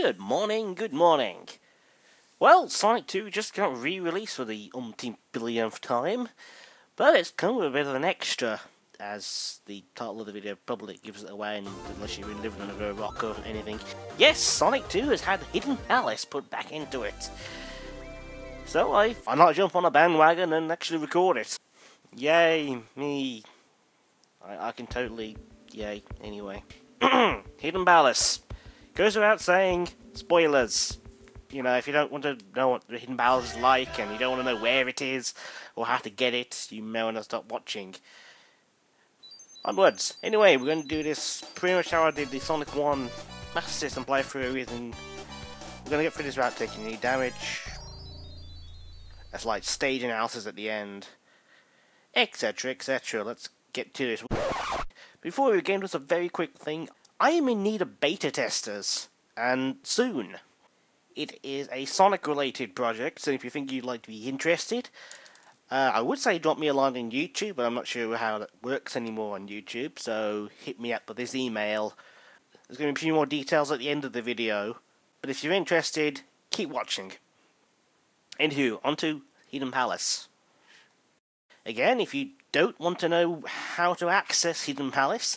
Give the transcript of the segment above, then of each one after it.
Good morning, good morning. Well, Sonic 2 just got re-released for the umpteenth billionth time, but it's come with a bit of an extra, as the title of the video probably gives it away unless you've been living under a rock or anything. Yes, Sonic 2 has had Hidden Palace put back into it. So why not jump on a bandwagon and actually record it? Yay, me. I can totally, yay, anyway. Hidden Palace. Goes without saying, spoilers. You know, if you don't want to know what the Hidden Palace is like, and you don't want to know where it is, or how to get it, you may want to stop watching. Onwards. Anyway, we're going to do this pretty much how I did the Sonic 1 Master System playthrough, and we're going to get through this without taking any damage. That's like stage analysis at the end, etc, etc. Let's get to this. Before we begin, just a very quick thing. I am in need of beta testers, and soon. It is a Sonic-related project, so if you think you'd like to be interested, I would say drop me a line on YouTube, but I'm not sure how that works anymore on YouTube, so hit me up with this email. There's going to be a few more details at the end of the video, but if you're interested, keep watching. Anywho, onto Hidden Palace. Again, if you don't want to know how to access Hidden Palace,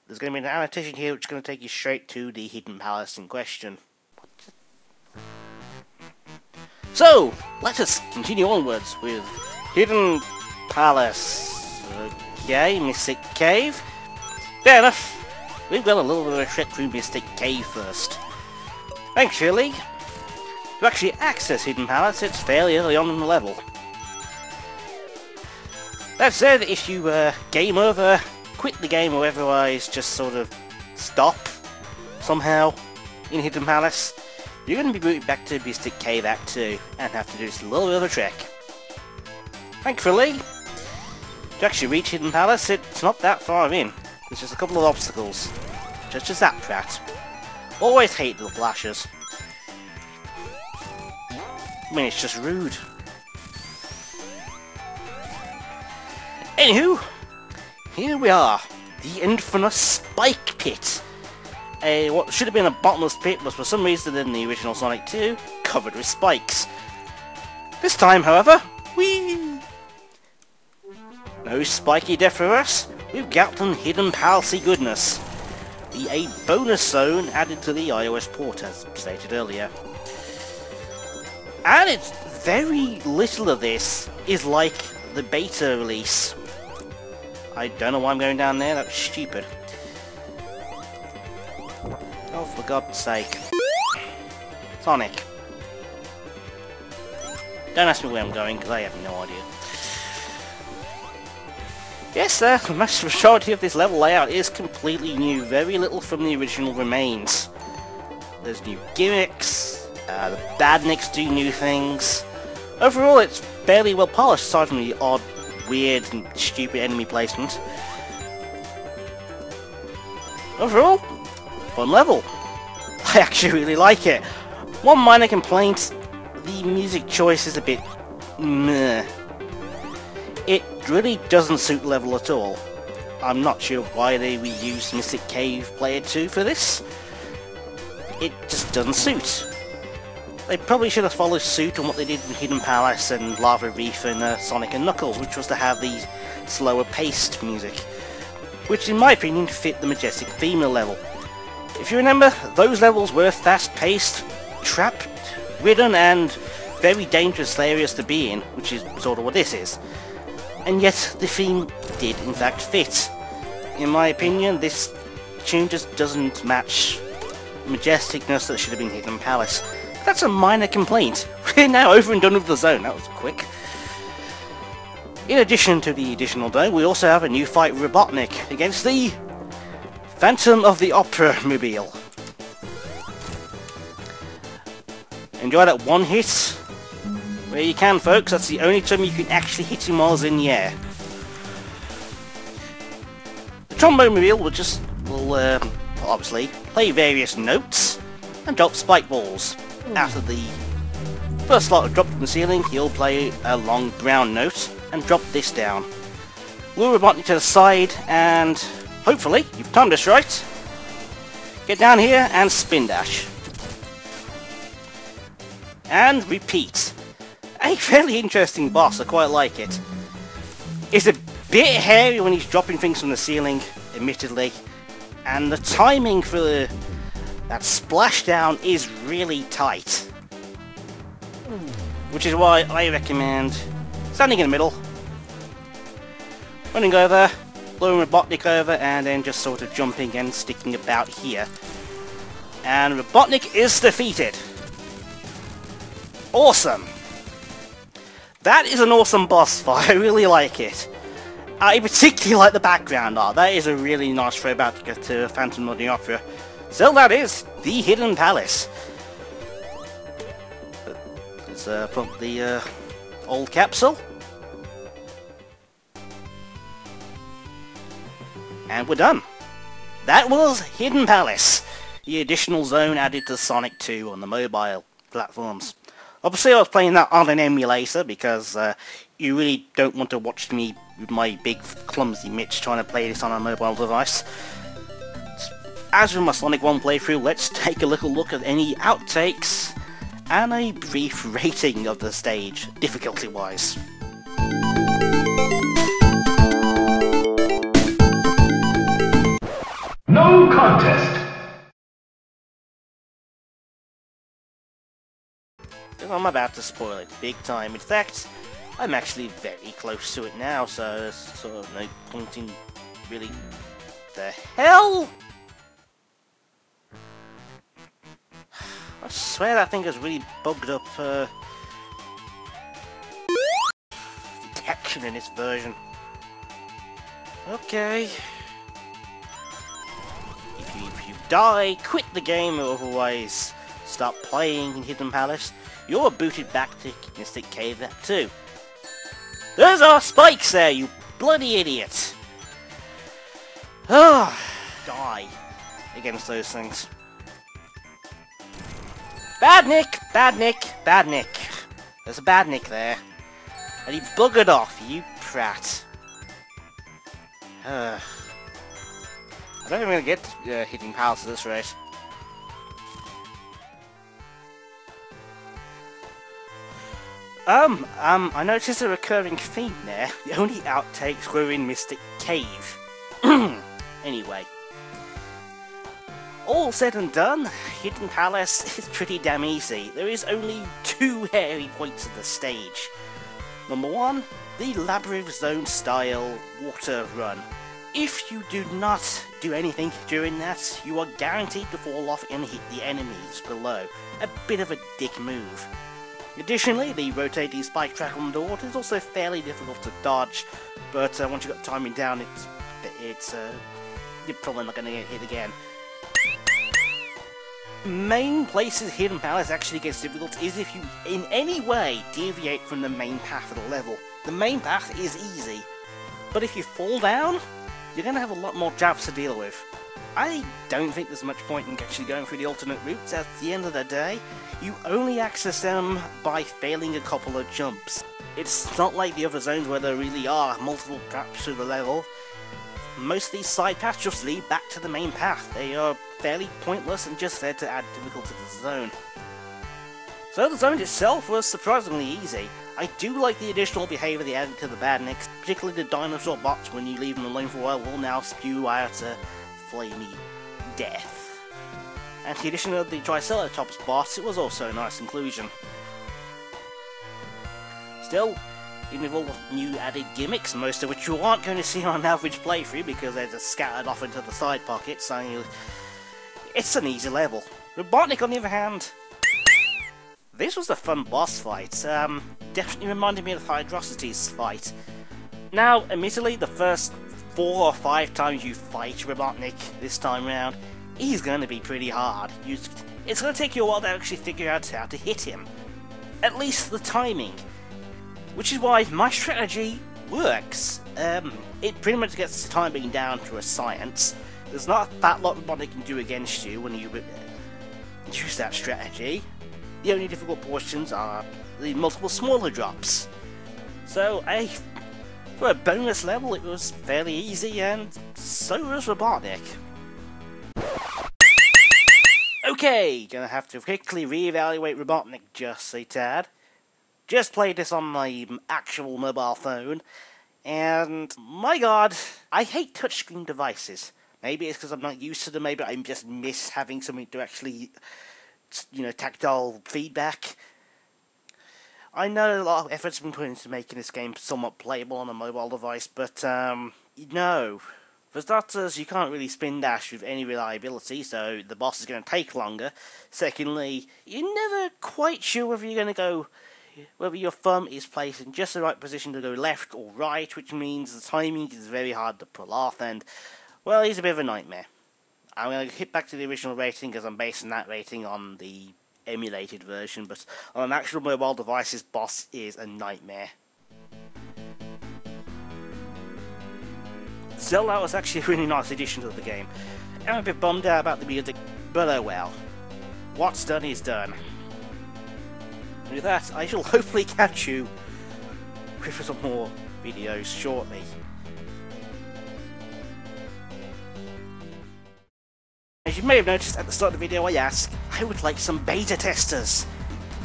there's going to be an annotation here which is going to take you straight to the Hidden Palace in question. So, let us continue onwards with Hidden Palace. Okay, Mystic Cave. Fair enough. We've got a little bit of a trek through Mystic Cave first. Actually, to actually access Hidden Palace, it's fairly early on in the level. That said, if you game over, quit the game or otherwise just sort of stop somehow in Hidden Palace, you're going to be booted back to Mystic Cave Act 2 and have to do this little bit of a trek. Thankfully, to actually reach Hidden Palace, it's not that far in. There's just a couple of obstacles. Just as that prat. Always hate little flashes. I mean, it's just rude. Anywho, here we are. The infamous Spike Pit. What should have been a bottomless pit was for some reason in the original Sonic 2 covered with spikes. This time, however, no spiky death for us. We've got some Hidden Palacey goodness. A bonus zone added to the iOS port, as stated earlier. And it's very little of this is like the beta release. I don't know why I'm going down there, that was stupid. Oh, for God's sake. Sonic. Don't ask me where I'm going, because I have no idea. Yes, the majority of this level layout is completely new. Very little from the original remains. There's new gimmicks, the badniks do new things. Overall, it's fairly well polished, aside from the odd, weird and stupid enemy placement. Overall, fun level. I actually really like it. One minor complaint, the music choice is a bit meh. It really doesn't suit the level at all. I'm not sure why they reused Mystic Cave Player 2 for this. It just doesn't suit. They probably should have followed suit on what they did in Hidden Palace and Lava Reef and Sonic and Knuckles, which was to have the slower paced music, which in my opinion fit the Majestic female level. If you remember, those levels were fast-paced, trap-ridden, and very dangerous areas to be in, which is sort of what this is. And yet, the theme did in fact fit. In my opinion, this tune just doesn't match the majesticness that should have been Hidden Palace. That's a minor complaint. We're now over and done with the zone, that was quick. In addition to the additional dome, we also have a new fight with Robotnik against the Phantom of the Opera mobile. Enjoy that one hit where you can, folks. That's the only time you can actually hit him while he's in the air. The trombone mobile will obviously play various notes and drop spike balls. After the first slot dropped from the ceiling, he'll play a long brown note and drop this down. Lure Robotnik to the side and hopefully, you've timed this right, get down here and spin dash. and repeat. A fairly interesting boss, I quite like it. It's a bit hairy when he's dropping things from the ceiling, admittedly, and the timing for that splashdown is really tight. Which is why I recommend standing in the middle, running over, blowing Robotnik over, and then just sort of jumping and sticking about here. And Robotnik is defeated. Awesome! That is an awesome boss fight, I really like it. I particularly like the background art, that is a really nice throwback to Phantom of the Opera. So that is the Hidden Palace. Let's put the old capsule. And we're done. That was Hidden Palace, the additional zone added to Sonic 2 on the mobile platforms. Obviously I was playing that on an emulator because you really don't want to watch me with my big clumsy mitts trying to play this on a mobile device. As with my Sonic 1 playthrough, let's take a little look at any outtakes and a brief rating of the stage, difficulty-wise. No contest! I'm about to spoil it big time. In fact, I'm actually very close to it now, so there's sort of no point in really... The hell? I swear that thing has really bugged up detection in this version. Okay. If you die, quit the game, or otherwise stop playing in Hidden Palace. You're booted back to Mystic Cave too. There's our spikes there, you bloody idiot! Ah, die against those things. Bad Nick! Bad Nick! Bad Nick! There's a bad Nick there. And he buggered off, you prat. I don't think I'm gonna get Hidden Palace at this rate. I noticed a recurring theme there. The only outtakes were in Mystic Cave. Anyway. All said and done, Hidden Palace is pretty damn easy. There is only two hairy points of the stage. Number one, the Labyrinth Zone style water run. If you do not do anything during that, you are guaranteed to fall off and hit the enemies below. A bit of a dick move. Additionally, the rotating spike track on the door is also fairly difficult to dodge, but once you've got timing down, you're probably not going to get hit again. Main places Hidden Palace actually gets difficult is if you in any way deviate from the main path of the level. The main path is easy, but if you fall down, you're going to have a lot more jabs to deal with. I don't think there's much point in actually going through the alternate routes. At the end of the day, you only access them by failing a couple of jumps. It's not like the other zones where there really are multiple traps through the level. Most of these side paths just lead back to the main path. They are fairly pointless and just there to add difficulty to the zone. So the zone itself was surprisingly easy. I do like the additional behaviour they added to the badniks, particularly the dinosaur bots when you leave them alone for a while will now spew out a flamey death. And the addition of the Triceratops boss, it was also a nice inclusion. Still, even with all the new added gimmicks, most of which you aren't going to see on an average playthrough because they're just scattered off into the side pockets, so it's an easy level. Robotnik, on the other hand, this was a fun boss fight. Definitely reminded me of the Hydrosity's fight. Now, admittedly, the first 4 or 5 times you fight Robotnik this time round, he's going to be pretty hard. It's going to take you a while to actually figure out how to hit him. At least the timing. Which is why my strategy works. It pretty much gets the timing down to a science. There's not a fat lot Robotnik can do against you when you use that strategy. The only difficult portions are the multiple smaller drops. So, for a bonus level, it was fairly easy, and so was Robotnik. Okay, gonna have to quickly reevaluate Robotnik just a tad. Just played this on my actual mobile phone, and my god, I hate touchscreen devices. Maybe it's because I'm not used to them, maybe I just miss having something to actually, tactile feedback. I know a lot of effort's been put into making this game somewhat playable on a mobile device, but, no. For starters, you can't really spin dash with any reliability, so the boss is going to take longer. Secondly, you're never quite sure whether your thumb is placed in just the right position to go left or right, which means the timing is very hard to pull off, and, well, it's a bit of a nightmare. I'm going to hit back to the original rating, because I'm basing that rating on the emulated version, but on an actual mobile device, this boss is a nightmare. Still, that was actually a really nice addition to the game. I'm a bit bummed out about the music, but oh well. What's done is done. And with that, I shall hopefully catch you with some more videos shortly. As you may have noticed at the start of the video, I asked, I would like some beta testers,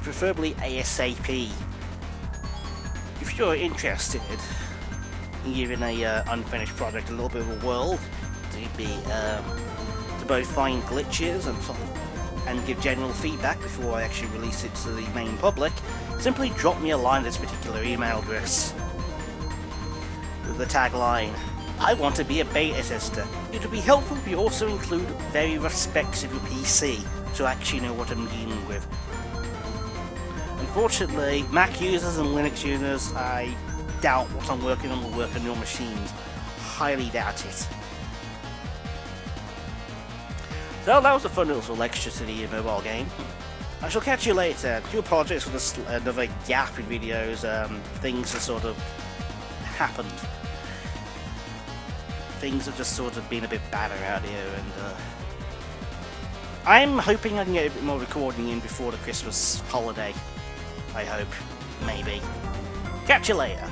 preferably ASAP. If you're interested in giving a unfinished project a little bit of a whirl, to both find glitches and give general feedback before I actually release it to the main public, simply drop me a line at this particular email address with the tagline, I want to be a beta tester. It would be helpful if you also include various specs of your PC to actually know what I'm dealing with. Unfortunately, Mac users and Linux users, I doubt what I'm working on will work on your machines. Highly doubt it. So that was a fun little lecture to the mobile game. I shall catch you later. I do apologise for another gap in videos. Things have sort of happened. Things have just sort of been a bit bad around here, and I'm hoping I can get a bit more recording in before the Christmas holiday. I hope. Maybe. Catch you later.